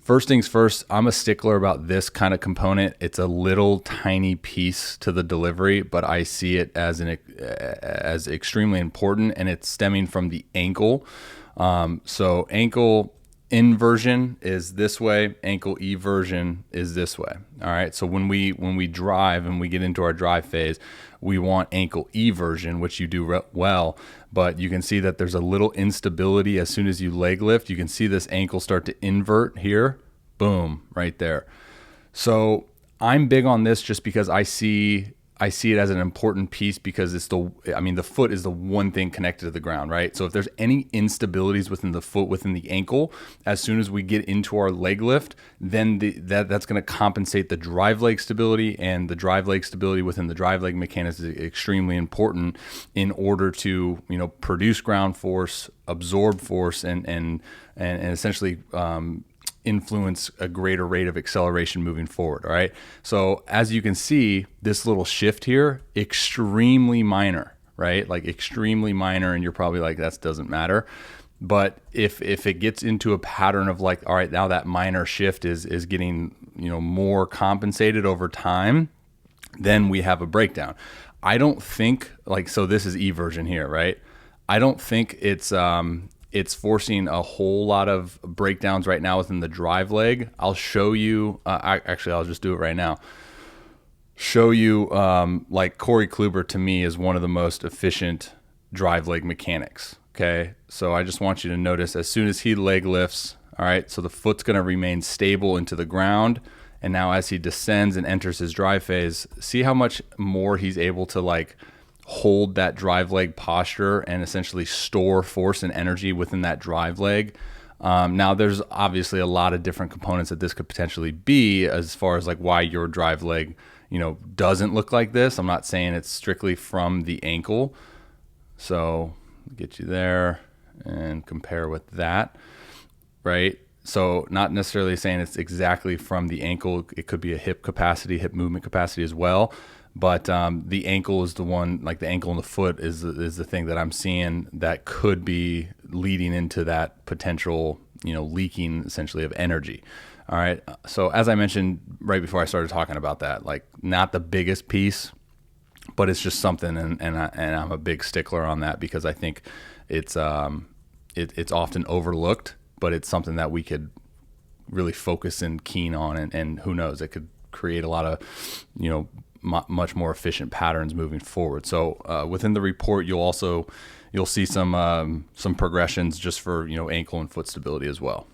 First things first, I'm a stickler about this kind of component. It's a little tiny piece to the delivery, but I see it as as extremely important, and it's stemming from the ankle. So ankle inversion is this way, ankle eversion is this way. All right. So when we drive and we get into our drive phase, we want ankle eversion, which you do well, but you can see that there's a little instability as soon as you leg lift. You can see this ankle start to invert here. Boom, right there. So I'm big on this just because I see it as an important piece, because the foot is the one thing connected to the ground, right? So if there's any instabilities within the foot, within the ankle, as soon as we get into our leg lift, then that's going to compensate the drive leg stability, and the drive leg stability within the drive leg mechanics is extremely important in order to, produce ground force, absorb force, and essentially, influence a greater rate of acceleration moving forward. All right. So as you can see, this little shift here, extremely minor, right? Like extremely minor. And you're probably like, that doesn't matter. But if it gets into a pattern of like, all right, now that minor shift is getting, more compensated over time, then we have a breakdown. I don't think so this is eversion here, right? I don't think it's forcing a whole lot of breakdowns right now within the drive leg. I'll show you, I'll just do it right now. Show you, like Corey Kluber to me is one of the most efficient drive leg mechanics. Okay. So I just want you to notice as soon as he leg lifts, all right, so the foot's going to remain stable into the ground. And now as he descends and enters his drive phase, see how much more he's able to hold that drive leg posture and essentially store force and energy within that drive leg. Now there's obviously a lot of different components that this could potentially be as far as why your drive leg, doesn't look like this. I'm not saying it's strictly from the ankle. So get you there and compare with that, right? So not necessarily saying it's exactly from the ankle. It could be a hip movement capacity as well. But the ankle is the one, the ankle and the foot is the thing that I'm seeing that could be leading into that potential, leaking essentially of energy. All right. So as I mentioned right before I started talking about that, not the biggest piece, but it's just something, and I'm a big stickler on that because I think it's often overlooked, but it's something that we could really focus and keen on, and who knows, it could create a lot of, much more efficient patterns moving forward. So within the report, you'll see some progressions just for ankle and foot stability as well.